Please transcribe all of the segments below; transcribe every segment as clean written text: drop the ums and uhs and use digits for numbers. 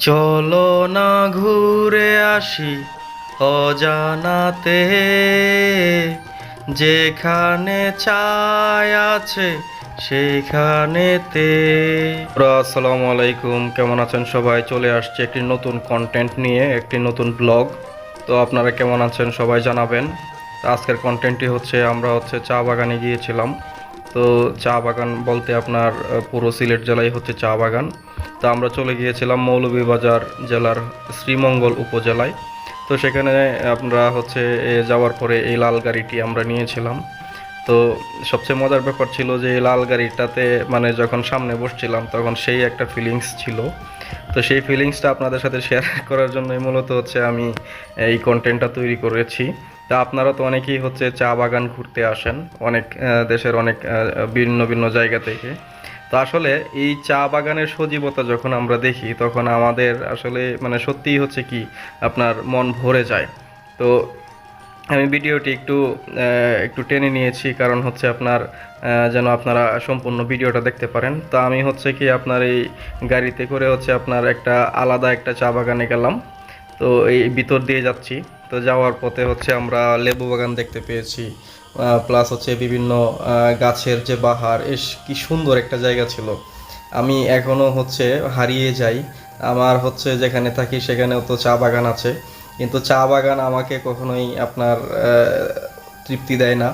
চলো না ঘুরে আসি অজানাতে, যেখানে ছায়া আছে সেখানেতে। আসসালামু আলাইকুম, কেমন আছেন সবাই? চলে আসছে একটি নতুন কন্টেন্ট নিয়ে, একটি নতুন ব্লগ। তো আপনারা কেমন আছেন সবাই জানাবেন। তো আজকের কন্টেন্টটি হচ্ছে আমরা চা বাগানে গিয়েছিলাম। তো চা বাগান বলতে আপনার পুরো সিলেট জেলায় হচ্ছে চা বাগান। তো আমরা চলে গিয়েছিলাম মৌলভীবাজার জেলার শ্রীমঙ্গল উপজেলায়। তো সেখানে আমরা যাওয়ার পরে এই লাল গাড়িটি আমরা নিয়েছিলাম। তো সবচেয়ে মজার ব্যাপার ছিল যে এই লাল গাড়িটাতে মানে যখন সামনে বসছিলাম তখন সেই একটা ফিলিংস ছিল। তো সেই ফিলিংসটা আপনাদের সাথে শেয়ার করার জন্যই মূলত আমি এই কন্টেন্টটা তৈরি করেছি। তা আপনারা তো অনেকেই চা বাগান ঘুরতে আসেন, অনেক দেশের অনেক ভিন্ন ভিন্ন জায়গা থেকে। তো আসলে এই চা বাগানের সজীবতা যখন আমরা দেখি তখন আমাদের আসলে মানে সত্যিই কি আপনার মন ভরে যায়। তো আমি ভিডিওটি একটু টেনে নিয়েছি, কারণ আপনার যেন আপনারা সম্পূর্ণ ভিডিওটা দেখতে পারেন। তো আমি কি আপনার এই গাড়িতে করে আপনার একটা আলাদা একটা চা বাগানে গেলাম। তো এই ভিতর দিয়ে যাচ্ছি। তো যাওয়ার পথে আমরা লেবু বাগান দেখতে পেয়েছি, প্লাস বিভিন্ন গাছের যে বাহার, কি সুন্দর একটা জায়গা ছিল। আমি এখনও হারিয়ে যাই। আমার যেখানে থাকি সেখানেও তো চা বাগান আছে, কিন্তু চা বাগান আমাকে কখনোই আপনার তৃপ্তি দেয় না।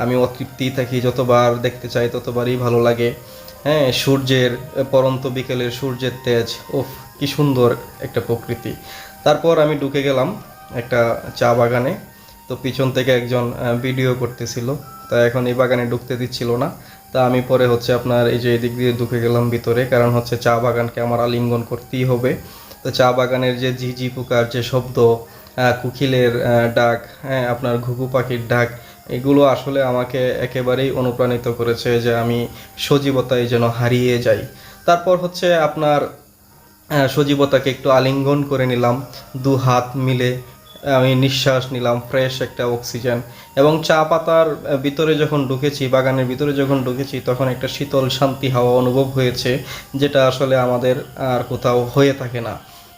আমি অতৃপ্তি থাকি, যতবার দেখতে চাই ততবারই ভালো লাগে। হ্যাঁ, সূর্যের পরন্ত বিকেলের সূর্যের তেজ, ওফ কি সুন্দর একটা প্রকৃতি। তারপর আমি ঢুকে গেলাম একটা চা বাগানে। তো পিছন থেকে একজন ভিডিও করতেছিল, তা এখন এই বাগানে ঢুকতে দিচ্ছিল না। তা আমি পরে আপনার এই যে এদিক দিয়ে ঢুকে গেলাম ভিতরে, কারণ চা বাগানকে আমার আলিঙ্গন করতেই হবে। তো চা বাগানের যে ঝিঝি পোকার যে শব্দ, কোকিলের ডাক, হ্যাঁ আপনার ঘুঘু পাখির ডাক, এগুলো আসলে আমাকে একেবারেই অনুপ্রাণিত করেছে যে আমি সজীবতায় যেন হারিয়ে যাই। তারপর আপনার সজীবতাকে একটু আলিঙ্গন করে নিলাম, দু হাত মিলে আমি নিঃশ্বাস নিলাম, ফ্রেশ একটা অক্সিজেন। এবং চা পাতার ভিতরে যখন ঢুকেছি, বাগানের ভিতরে যখন ঢুকেছি, তখন একটা শীতল শান্তি হাওয়া অনুভব হয়েছে, যেটা আসলে আমাদের আর কোথাও হয়ে থাকে না।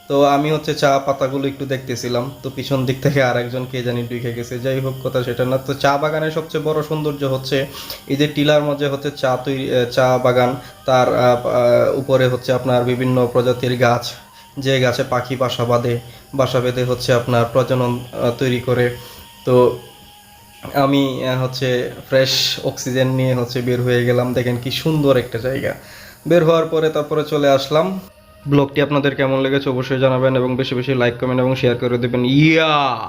তো আমি চা পাতাগুলো একটু দেখতেছিলাম, তো পিছন দিক থেকে আরেকজন কে জানি ঢুকে গেছে। যাই হোক, কথা সেটা না। তো চা বাগানের সবচেয়ে বড় সৌন্দর্য এই যে টিলার মধ্যে চা তৈরি, চা বাগান, তার উপরে আপনার বিভিন্ন প্রজাতির গাছ, যে গাছে পাখি বাসা বেঁধে আপনার প্রজনন তৈরি করে। তো আমি ফ্রেশ অক্সিজেন নিয়ে বের হয়ে গেলাম। দেখেন কি সুন্দর একটা জায়গা। বের হওয়ার পরে তারপরে চলে আসলাম। ব্লগটি আপনাদের কেমন লেগেছে অবশ্যই জানাবেন, এবং বেশি বেশি লাইক কমেন্ট এবং শেয়ার করে দেবেন। ইয়া